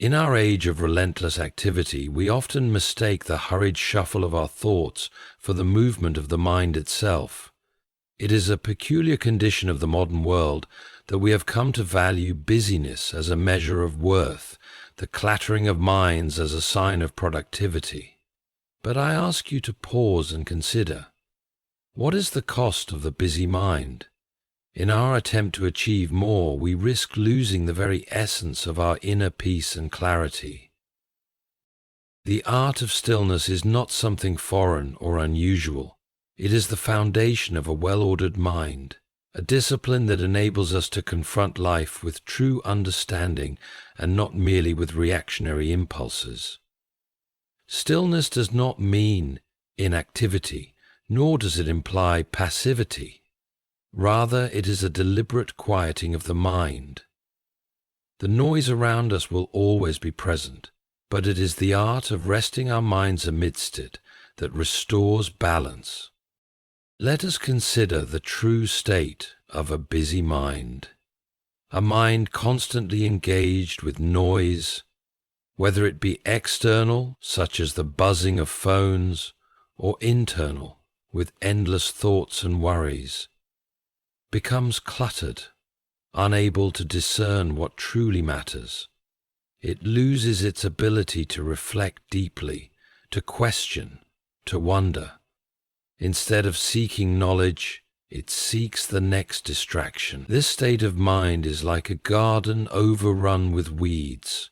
In our age of relentless activity, we often mistake the hurried shuffle of our thoughts for the movement of the mind itself. It is a peculiar condition of the modern world that we have come to value busyness as a measure of worth, the clattering of minds as a sign of productivity. But I ask you to pause and consider, what is the cost of the busy mind? In our attempt to achieve more, we risk losing the very essence of our inner peace and clarity. The art of stillness is not something foreign or unusual. It is the foundation of a well-ordered mind, a discipline that enables us to confront life with true understanding and not merely with reactionary impulses. Stillness does not mean inactivity, nor does it imply passivity. Rather, it is a deliberate quieting of the mind. The noise around us will always be present, but it is the art of resting our minds amidst it that restores balance. Let us consider the true state of a busy mind. A mind constantly engaged with noise, whether it be external, such as the buzzing of phones, or internal, with endless thoughts and worries, becomes cluttered, unable to discern what truly matters. It loses its ability to reflect deeply, to question, to wonder. Instead of seeking knowledge, it seeks the next distraction. This state of mind is like a garden overrun with weeds.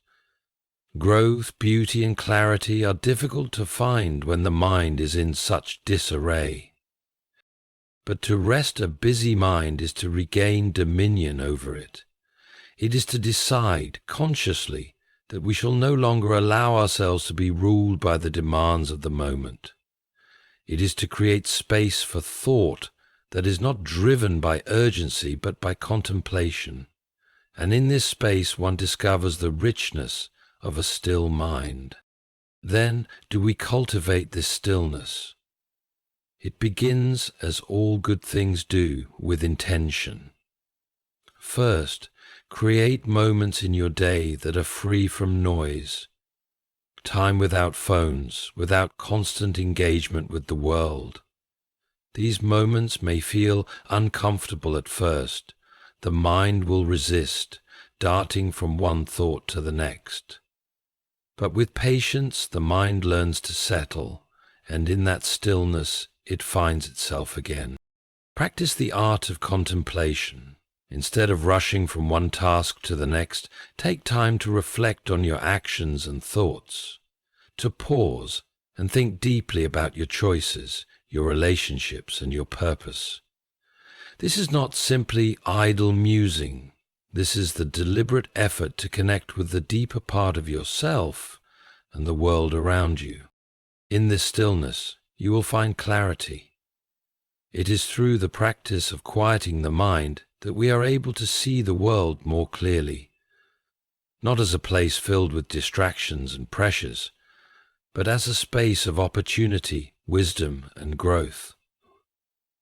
Growth, beauty, and clarity are difficult to find when the mind is in such disarray. But to rest a busy mind is to regain dominion over it. It is to decide consciously that we shall no longer allow ourselves to be ruled by the demands of the moment. It is to create space for thought that is not driven by urgency but by contemplation. And in this space one discovers the richness of a still mind. Then do we cultivate this stillness. It begins, as all good things do, with intention. First, create moments in your day that are free from noise. Time without phones, without constant engagement with the world. These moments may feel uncomfortable at first. The mind will resist, darting from one thought to the next. But with patience, the mind learns to settle, and in that stillness, it finds itself again. Practice the art of contemplation. Instead of rushing from one task to the next, take time to reflect on your actions and thoughts, to pause and think deeply about your choices, your relationships, and your purpose. This is not simply idle musing. This is the deliberate effort to connect with the deeper part of yourself and the world around you. In this stillness, you will find clarity. It is through the practice of quieting the mind that we are able to see the world more clearly, not as a place filled with distractions and pressures, but as a space of opportunity, wisdom, and growth.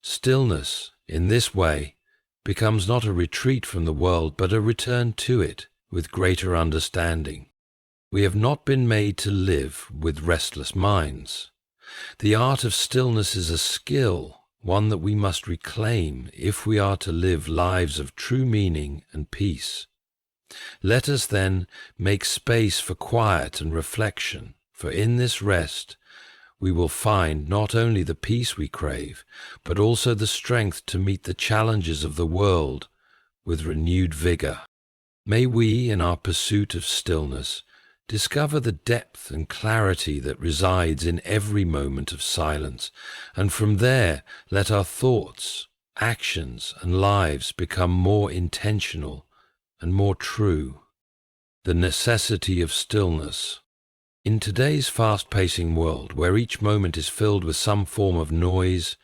Stillness, in this way, becomes not a retreat from the world, but a return to it with greater understanding. We have not been made to live with restless minds. The art of stillness is a skill, one that we must reclaim if we are to live lives of true meaning and peace. Let us then make space for quiet and reflection, for in this rest we will find not only the peace we crave, but also the strength to meet the challenges of the world with renewed vigor. May we, in our pursuit of stillness, discover the depth and clarity that resides in every moment of silence, and from there let our thoughts, actions, and lives become more intentional and more true. The necessity of stillness. In today's fast-pacing world, where each moment is filled with some form of noise,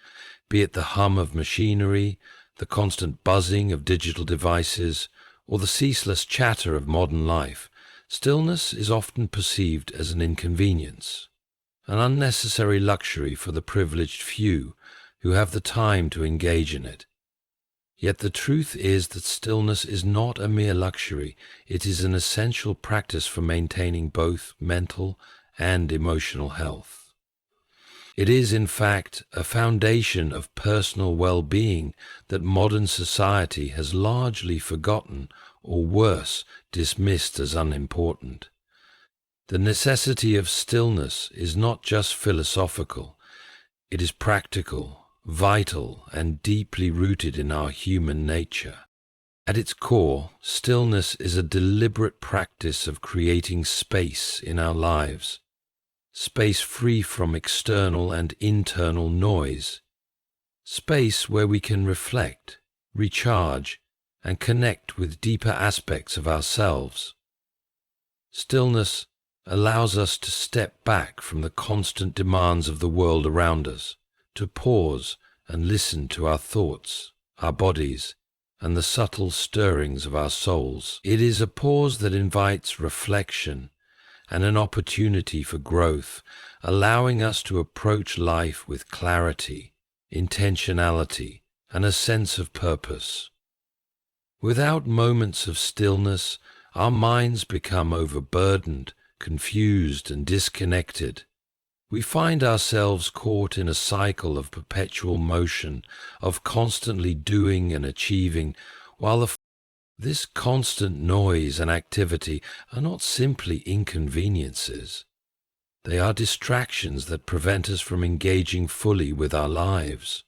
be it the hum of machinery, the constant buzzing of digital devices, or the ceaseless chatter of modern life, stillness is often perceived as an inconvenience, an unnecessary luxury for the privileged few who have the time to engage in it. Yet the truth is that stillness is not a mere luxury, it is an essential practice for maintaining both mental and emotional health. It is, in fact, a foundation of personal well-being that modern society has largely forgotten, or worse, dismissed as unimportant. The necessity of stillness is not just philosophical, it is practical, vital, and deeply rooted in our human nature. At its core, stillness is a deliberate practice of creating space in our lives, space free from external and internal noise, space where we can reflect, recharge, and connect with deeper aspects of ourselves. Stillness allows us to step back from the constant demands of the world around us, to pause and listen to our thoughts, our bodies, and the subtle stirrings of our souls. It is a pause that invites reflection and an opportunity for growth, allowing us to approach life with clarity, intentionality, and a sense of purpose. Without moments of stillness, our minds become overburdened, confused, and disconnected. We find ourselves caught in a cycle of perpetual motion, of constantly doing and achieving, while this constant noise and activity are not simply inconveniences. They are distractions that prevent us from engaging fully with our lives.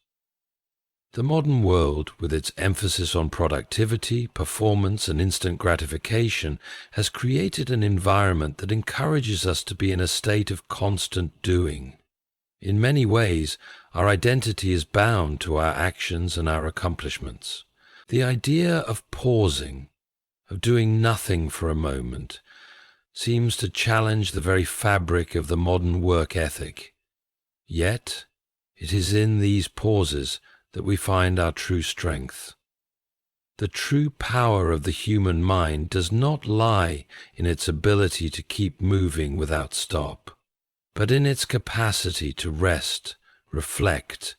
The modern world, with its emphasis on productivity, performance, and instant gratification, has created an environment that encourages us to be in a state of constant doing. In many ways, our identity is bound to our actions and our accomplishments. The idea of pausing, of doing nothing for a moment, seems to challenge the very fabric of the modern work ethic. Yet, it is in these pauses that we find our true strength. The true power of the human mind does not lie in its ability to keep moving without stop, but in its capacity to rest, reflect,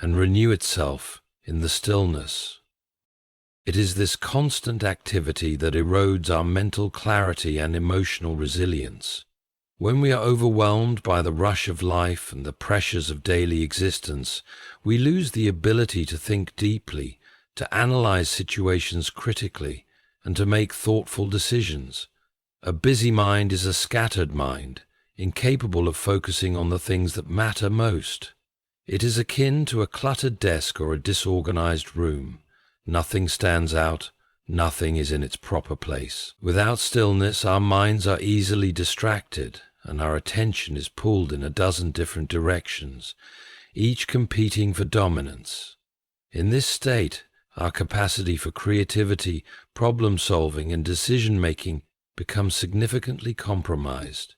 and renew itself in the stillness. It is this constant activity that erodes our mental clarity and emotional resilience. When we are overwhelmed by the rush of life and the pressures of daily existence, we lose the ability to think deeply, to analyze situations critically, and to make thoughtful decisions. A busy mind is a scattered mind, incapable of focusing on the things that matter most. It is akin to a cluttered desk or a disorganized room. Nothing stands out. Nothing is in its proper place. Without stillness, our minds are easily distracted, and our attention is pulled in a dozen different directions, each competing for dominance. In this state, our capacity for creativity, problem-solving, and decision-making becomes significantly compromised.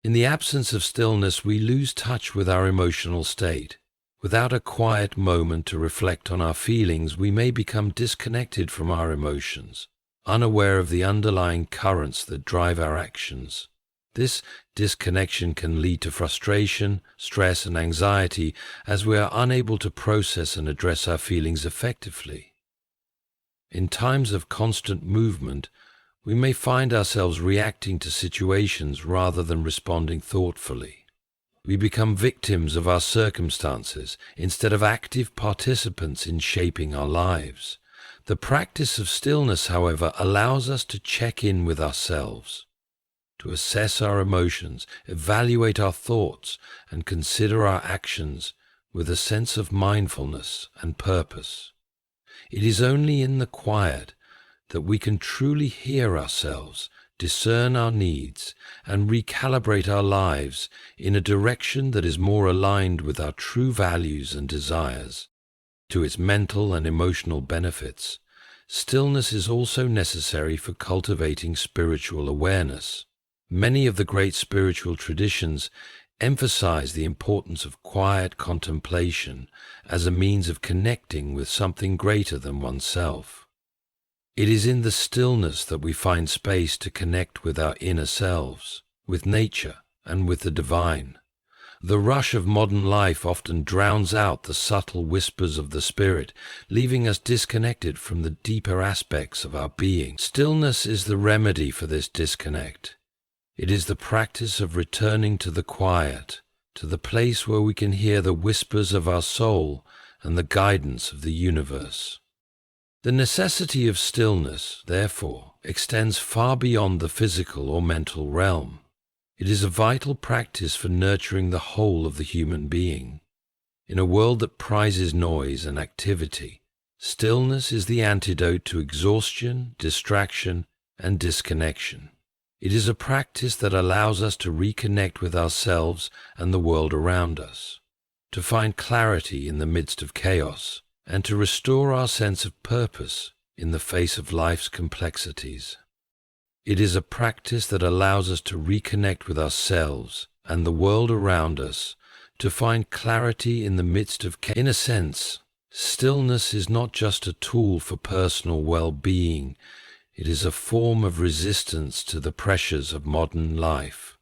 In the absence of stillness, we lose touch with our emotional state. Without a quiet moment to reflect on our feelings, we may become disconnected from our emotions, unaware of the underlying currents that drive our actions. This disconnection can lead to frustration, stress, and anxiety as we are unable to process and address our feelings effectively. In times of constant movement, we may find ourselves reacting to situations rather than responding thoughtfully. We become victims of our circumstances instead of active participants in shaping our lives. The practice of stillness, however, allows us to check in with ourselves, to assess our emotions, evaluate our thoughts, and consider our actions with a sense of mindfulness and purpose. It is only in the quiet that we can truly hear ourselves, discern our needs, and recalibrate our lives in a direction that is more aligned with our true values and desires. To its mental and emotional benefits, stillness is also necessary for cultivating spiritual awareness. Many of the great spiritual traditions emphasize the importance of quiet contemplation as a means of connecting with something greater than oneself. It is in the stillness that we find space to connect with our inner selves, with nature, and with the divine. The rush of modern life often drowns out the subtle whispers of the spirit, leaving us disconnected from the deeper aspects of our being. Stillness is the remedy for this disconnect. It is the practice of returning to the quiet, to the place where we can hear the whispers of our soul and the guidance of the universe. The necessity of stillness, therefore, extends far beyond the physical or mental realm. It is a vital practice for nurturing the whole of the human being. In a world that prizes noise and activity, stillness is the antidote to exhaustion, distraction, and disconnection. It is a practice that allows us to reconnect with ourselves and the world around us, to find clarity in the midst of chaos, and to restore our sense of purpose in the face of life's complexities. It is a practice that allows us to reconnect with ourselves and the world around us, to find clarity in the midst of chaos. In a sense, stillness is not just a tool for personal well-being, it is a form of resistance to the pressures of modern life,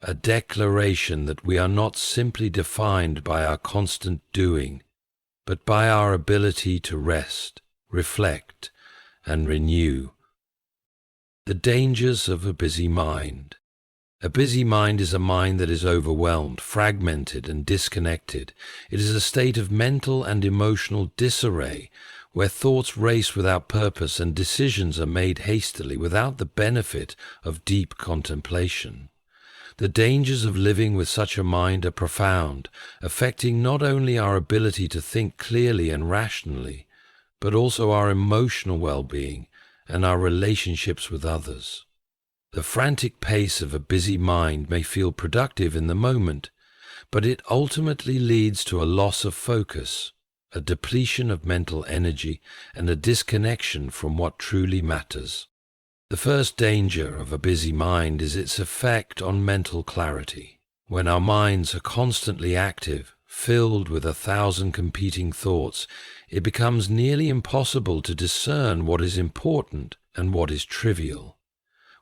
a declaration that we are not simply defined by our constant doing, but by our ability to rest, reflect, and renew. The dangers of a busy mind. A busy mind is a mind that is overwhelmed, fragmented, and disconnected. It is a state of mental and emotional disarray, where thoughts race without purpose and decisions are made hastily without the benefit of deep contemplation. The dangers of living with such a mind are profound, affecting not only our ability to think clearly and rationally, but also our emotional well-being and our relationships with others. The frantic pace of a busy mind may feel productive in the moment, but it ultimately leads to a loss of focus, a depletion of mental energy, and a disconnection from what truly matters. The first danger of a busy mind is its effect on mental clarity. When our minds are constantly active, filled with 1,000 competing thoughts, it becomes nearly impossible to discern what is important and what is trivial.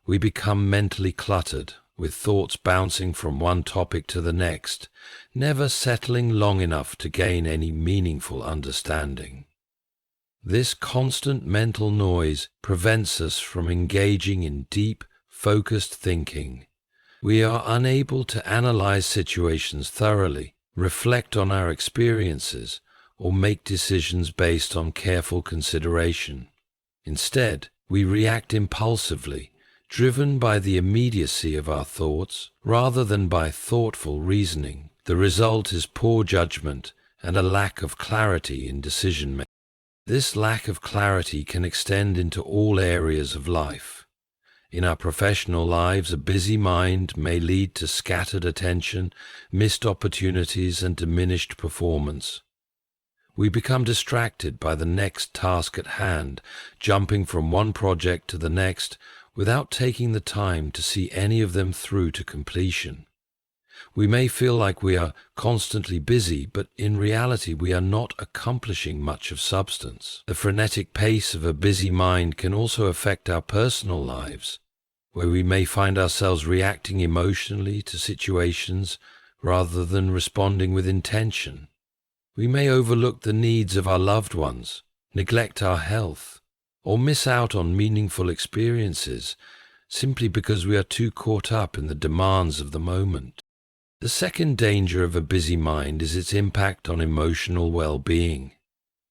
We become mentally cluttered, with thoughts bouncing from one topic to the next, never settling long enough to gain any meaningful understanding. This constant mental noise prevents us from engaging in deep, focused thinking. We are unable to analyze situations thoroughly, reflect on our experiences, or make decisions based on careful consideration. Instead, we react impulsively, driven by the immediacy of our thoughts rather than by thoughtful reasoning. The result is poor judgment and a lack of clarity in decision-making. This lack of clarity can extend into all areas of life. In our professional lives, a busy mind may lead to scattered attention, missed opportunities, and diminished performance. We become distracted by the next task at hand, jumping from one project to the next without taking the time to see any of them through to completion. We may feel like we are constantly busy, but in reality we are not accomplishing much of substance. The frenetic pace of a busy mind can also affect our personal lives, where we may find ourselves reacting emotionally to situations rather than responding with intention. We may overlook the needs of our loved ones, neglect our health, or miss out on meaningful experiences simply because we are too caught up in the demands of the moment. The second danger of a busy mind is its impact on emotional well-being.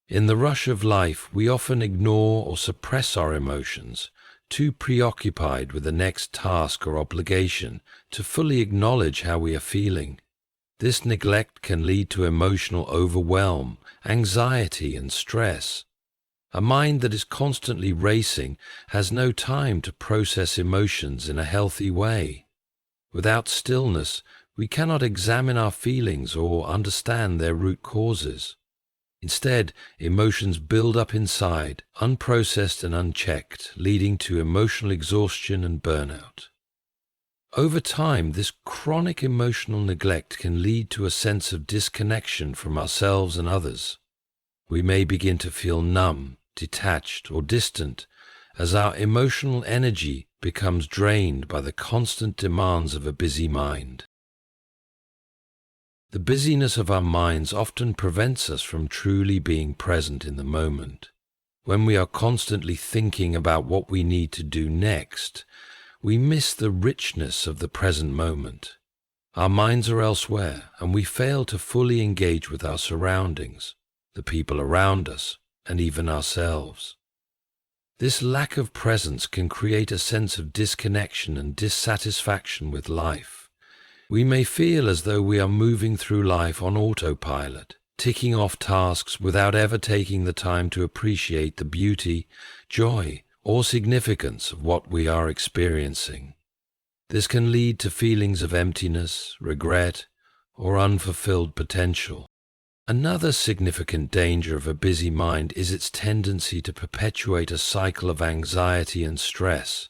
In the rush of life, we often ignore or suppress our emotions, too preoccupied with the next task or obligation to fully acknowledge how we are feeling. This neglect can lead to emotional overwhelm, anxiety, and stress. A mind that is constantly racing has no time to process emotions in a healthy way. Without stillness, we cannot examine our feelings or understand their root causes. Instead, emotions build up inside, unprocessed and unchecked, leading to emotional exhaustion and burnout. Over time, this chronic emotional neglect can lead to a sense of disconnection from ourselves and others. We may begin to feel numb, detached, or distant as our emotional energy becomes drained by the constant demands of a busy mind. The busyness of our minds often prevents us from truly being present in the moment. When we are constantly thinking about what we need to do next, we miss the richness of the present moment. Our minds are elsewhere, and we fail to fully engage with our surroundings, the people around us, and even ourselves. This lack of presence can create a sense of disconnection and dissatisfaction with life. We may feel as though we are moving through life on autopilot, ticking off tasks without ever taking the time to appreciate the beauty, joy, or significance of what we are experiencing. This can lead to feelings of emptiness, regret, or unfulfilled potential. Another significant danger of a busy mind is its tendency to perpetuate a cycle of anxiety and stress.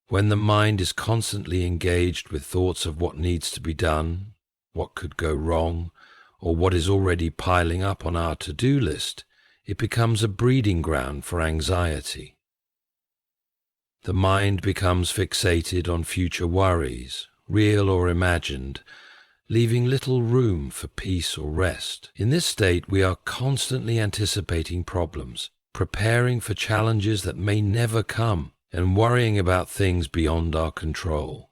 When the mind is constantly engaged with thoughts of what needs to be done, what could go wrong, or what is already piling up on our to-do list, it becomes a breeding ground for anxiety. The mind becomes fixated on future worries, real or imagined, leaving little room for peace or rest. In this state, we are constantly anticipating problems, preparing for challenges that may never come, and worrying about things beyond our control.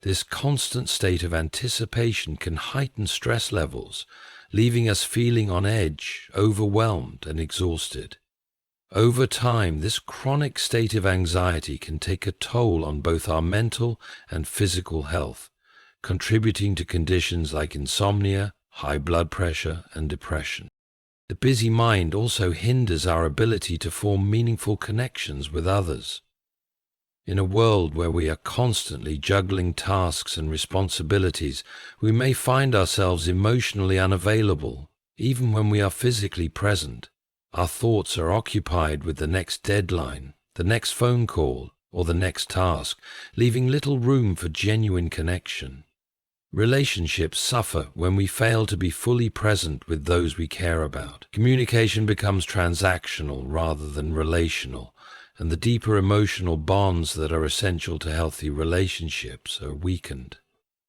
This constant state of anticipation can heighten stress levels, leaving us feeling on edge, overwhelmed, and exhausted. Over time, this chronic state of anxiety can take a toll on both our mental and physical health, contributing to conditions like insomnia, high blood pressure, and depression. The busy mind also hinders our ability to form meaningful connections with others. In a world where we are constantly juggling tasks and responsibilities, we may find ourselves emotionally unavailable, even when we are physically present. Our thoughts are occupied with the next deadline, the next phone call, or the next task, leaving little room for genuine connection. Relationships suffer when we fail to be fully present with those we care about. Communication becomes transactional rather than relational, and the deeper emotional bonds that are essential to healthy relationships are weakened.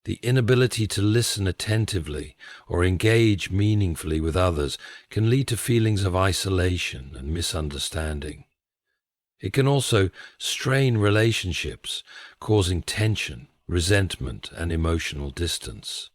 The inability to listen attentively or engage meaningfully with others can lead to feelings of isolation and misunderstanding. It can also strain relationships, causing tension, resentment, and emotional distance.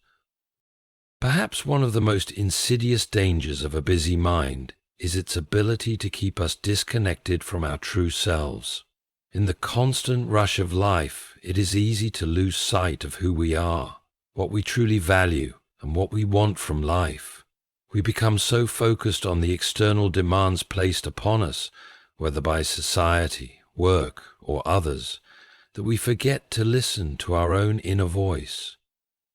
Perhaps one of the most insidious dangers of a busy mind is its ability to keep us disconnected from our true selves. In the constant rush of life, it is easy to lose sight of who we are, what we truly value, and what we want from life. We become so focused on the external demands placed upon us, whether by society, work, or others, that we forget to listen to our own inner voice.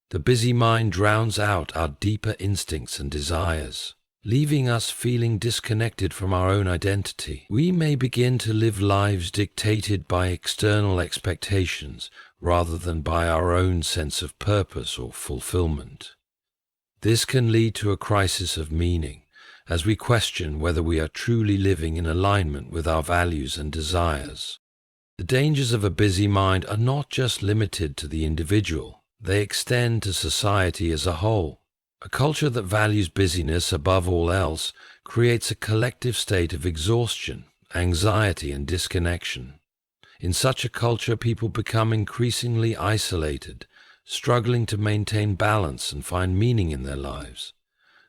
The busy mind drowns out our deeper instincts and desires, leaving us feeling disconnected from our own identity. We may begin to live lives dictated by external expectations rather than by our own sense of purpose or fulfillment. This can lead to a crisis of meaning, as we question whether we are truly living in alignment with our values and desires. The dangers of a busy mind are not just limited to the individual, they extend to society as a whole. A culture that values busyness above all else creates a collective state of exhaustion, anxiety, and disconnection. In such a culture, people become increasingly isolated, struggling to maintain balance and find meaning in their lives.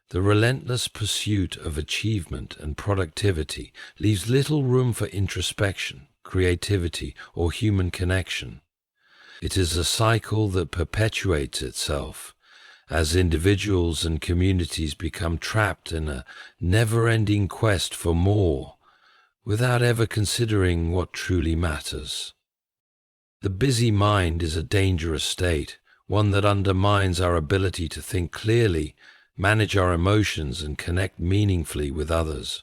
The relentless pursuit of achievement and productivity leaves little room for introspection, creativity, or human connection. It is a cycle that perpetuates itself, as individuals and communities become trapped in a never-ending quest for more, without ever considering what truly matters. The busy mind is a dangerous state, one that undermines our ability to think clearly, manage our emotions, and connect meaningfully with others.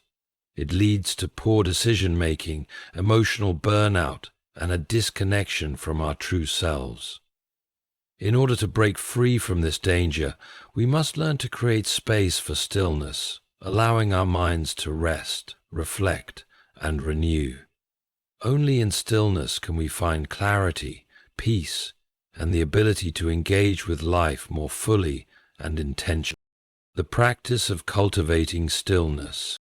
It leads to poor decision-making, emotional burnout, and a disconnection from our true selves. In order to break free from this danger, we must learn to create space for stillness, allowing our minds to rest, reflect, and renew. Only in stillness can we find clarity, peace, and the ability to engage with life more fully and intention. The practice of cultivating stillness.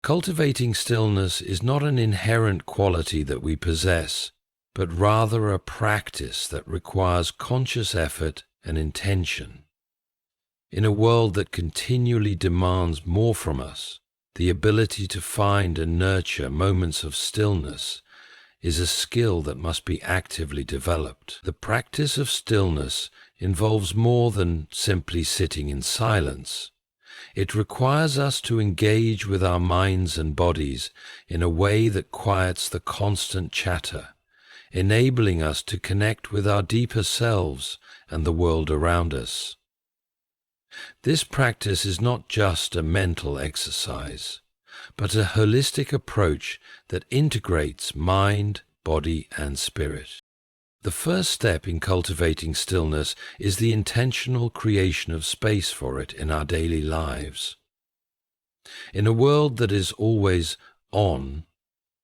Cultivating stillness is not an inherent quality that we possess, but rather a practice that requires conscious effort and intention. In a world that continually demands more from us, the ability to find and nurture moments of stillness is a skill that must be actively developed. The practice of stillness involves more than simply sitting in silence. It requires us to engage with our minds and bodies in a way that quiets the constant chatter, enabling us to connect with our deeper selves and the world around us. This practice is not just a mental exercise, but a holistic approach that integrates mind, body, and spirit. The first step in cultivating stillness is the intentional creation of space for it in our daily lives. In a world that is always on,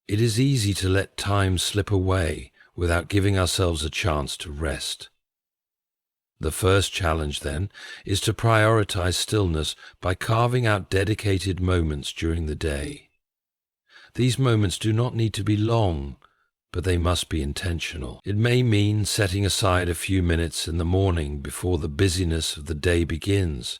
it is easy to let time slip away without giving ourselves a chance to rest. The first challenge, then, is to prioritize stillness by carving out dedicated moments during the day. These moments do not need to be long, but they must be intentional. It may mean setting aside a few minutes in the morning before the busyness of the day begins,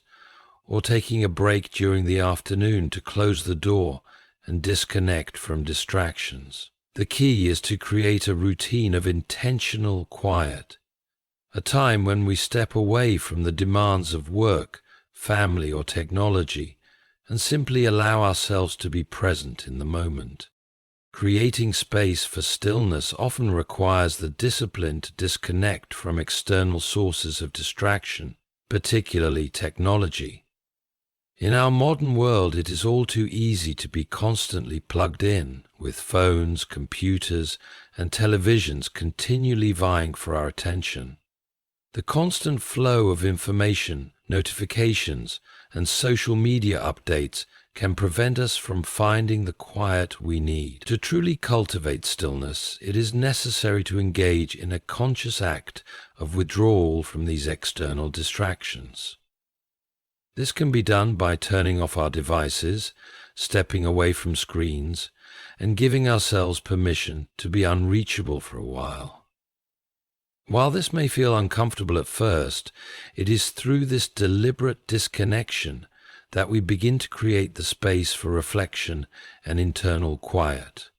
or taking a break during the afternoon to close the door and disconnect from distractions. The key is to create a routine of intentional quiet, a time when we step away from the demands of work, family, or technology, and simply allow ourselves to be present in the moment. Creating space for stillness often requires the discipline to disconnect from external sources of distraction, particularly technology. In our modern world, it is all too easy to be constantly plugged in, with phones, computers, and televisions continually vying for our attention. The constant flow of information, notifications, and social media updates can prevent us from finding the quiet we need. To truly cultivate stillness, it is necessary to engage in a conscious act of withdrawal from these external distractions. This can be done by turning off our devices, stepping away from screens, and giving ourselves permission to be unreachable for a while. While this may feel uncomfortable at first, it is through this deliberate disconnection that we begin to create the space for reflection and internal quiet.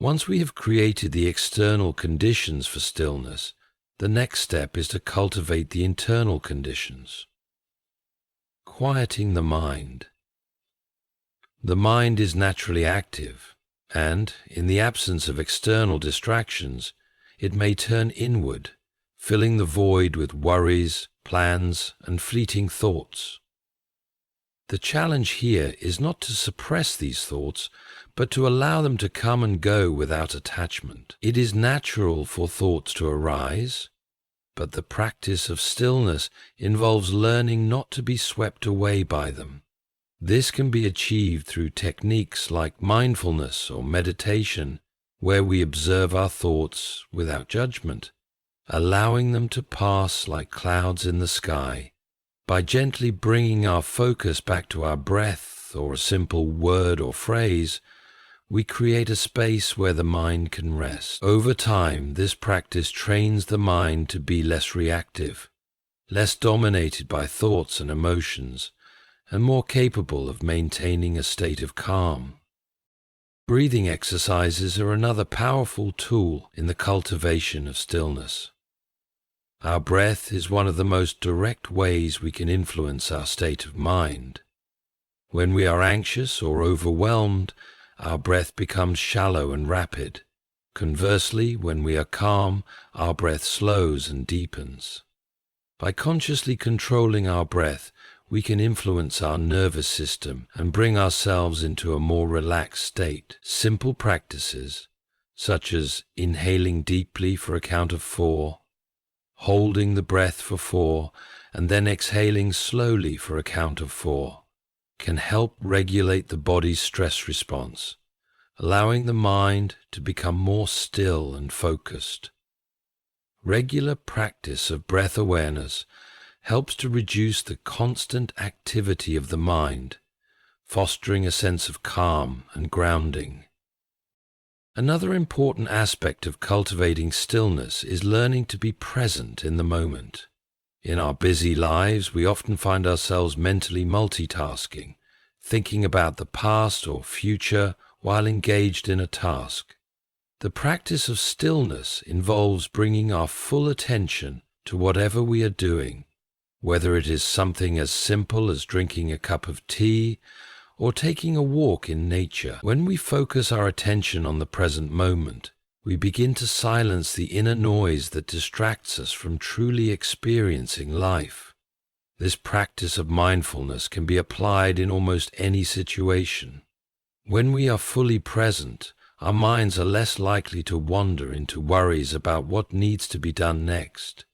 Once we have created the external conditions for stillness, the next step is to cultivate the internal conditions. Quieting the mind. The mind is naturally active, and, in the absence of external distractions, it may turn inward, filling the void with worries, plans, and fleeting thoughts. The challenge here is not to suppress these thoughts, but to allow them to come and go without attachment. It is natural for thoughts to arise, but the practice of stillness involves learning not to be swept away by them. This can be achieved through techniques like mindfulness or meditation, where we observe our thoughts without judgment, allowing them to pass like clouds in the sky. By gently bringing our focus back to our breath or a simple word or phrase, we create a space where the mind can rest. Over time, this practice trains the mind to be less reactive, less dominated by thoughts and emotions, and more capable of maintaining a state of calm. Breathing exercises are another powerful tool in the cultivation of stillness. Our breath is one of the most direct ways we can influence our state of mind. When we are anxious or overwhelmed, our breath becomes shallow and rapid. Conversely, when we are calm, our breath slows and deepens. By consciously controlling our breath, we can influence our nervous system and bring ourselves into a more relaxed state. Simple practices, such as inhaling deeply for a count of 4, holding the breath for 4, and then exhaling slowly for a count of 4, can help regulate the body's stress response, allowing the mind to become more still and focused. Regular practice of breath awareness helps to reduce the constant activity of the mind, fostering a sense of calm and grounding. Another important aspect of cultivating stillness is learning to be present in the moment. In our busy lives, we often find ourselves mentally multitasking, thinking about the past or future while engaged in a task. The practice of stillness involves bringing our full attention to whatever we are doing, whether it is something as simple as drinking a cup of tea or taking a walk in nature. When we focus our attention on the present moment, we begin to silence the inner noise that distracts us from truly experiencing life. This practice of mindfulness can be applied in almost any situation. When we are fully present, our minds are less likely to wander into worries about what needs to be done next.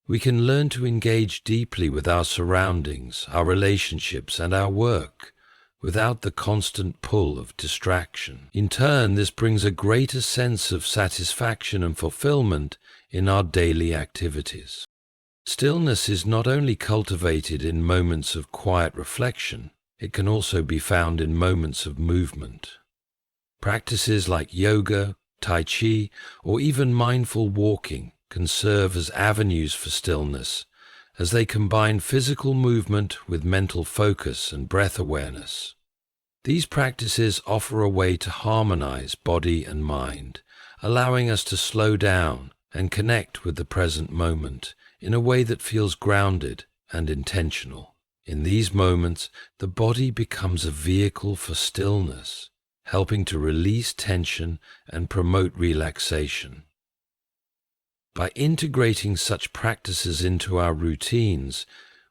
We can learn to engage deeply with our surroundings, our relationships, and our work, without the constant pull of distraction. In turn, this brings a greater sense of satisfaction and fulfillment in our daily activities. Stillness is not only cultivated in moments of quiet reflection, it can also be found in moments of movement. Practices like yoga, tai chi, or even mindful walking can serve as avenues for stillness, as they combine physical movement with mental focus and breath awareness. These practices offer a way to harmonize body and mind, allowing us to slow down and connect with the present moment in a way that feels grounded and intentional. In these moments, the body becomes a vehicle for stillness, helping to release tension and promote relaxation. By integrating such practices into our routines,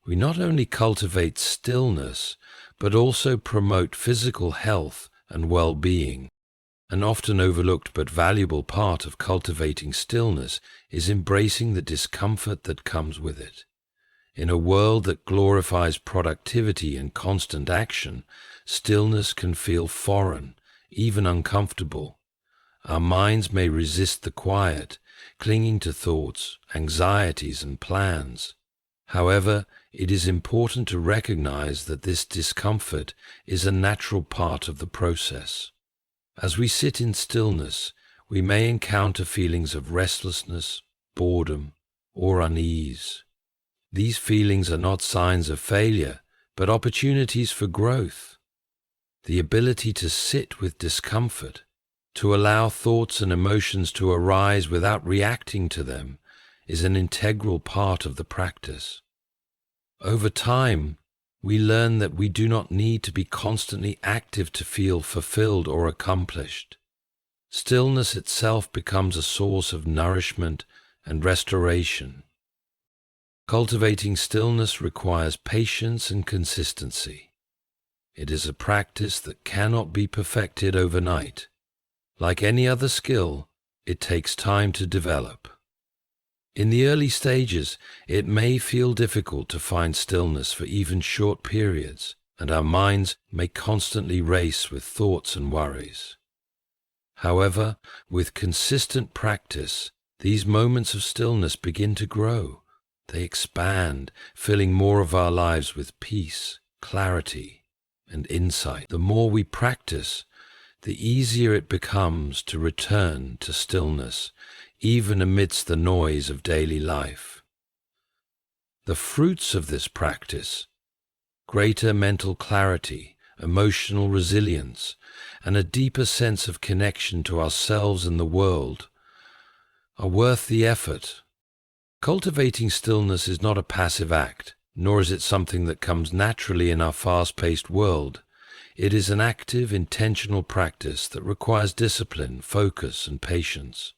we not only cultivate stillness, but also promote physical health and well-being. An often overlooked but valuable part of cultivating stillness is embracing the discomfort that comes with it. In a world that glorifies productivity and constant action, stillness can feel foreign, even uncomfortable. Our minds may resist the quiet, clinging to thoughts, anxieties, and plans. However, it is important to recognize that this discomfort is a natural part of the process. As we sit in stillness, we may encounter feelings of restlessness, boredom, or unease. These feelings are not signs of failure, but opportunities for growth. The ability to sit with discomfort, to allow thoughts and emotions to arise without reacting to them, is an integral part of the practice. Over time, we learn that we do not need to be constantly active to feel fulfilled or accomplished. Stillness itself becomes a source of nourishment and restoration. Cultivating stillness requires patience and consistency. It is a practice that cannot be perfected overnight. Like any other skill, it takes time to develop. In the early stages, it may feel difficult to find stillness for even short periods, and our minds may constantly race with thoughts and worries. However, with consistent practice, these moments of stillness begin to grow. They expand, filling more of our lives with peace, clarity, and insight. The more we practice, the easier it becomes to return to stillness, even amidst the noise of daily life. The fruits of this practice, greater mental clarity, emotional resilience, and a deeper sense of connection to ourselves and the world, are worth the effort. Cultivating stillness is not a passive act, nor is it something that comes naturally in our fast-paced world. It is an active, intentional practice that requires discipline, focus, and patience.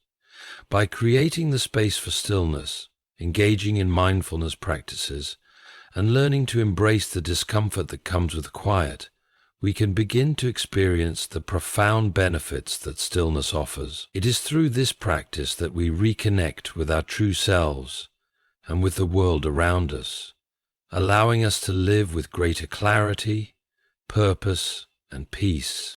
By creating the space for stillness, engaging in mindfulness practices, and learning to embrace the discomfort that comes with quiet, we can begin to experience the profound benefits that stillness offers. It is through this practice that we reconnect with our true selves and with the world around us, allowing us to live with greater clarity, purpose, and peace.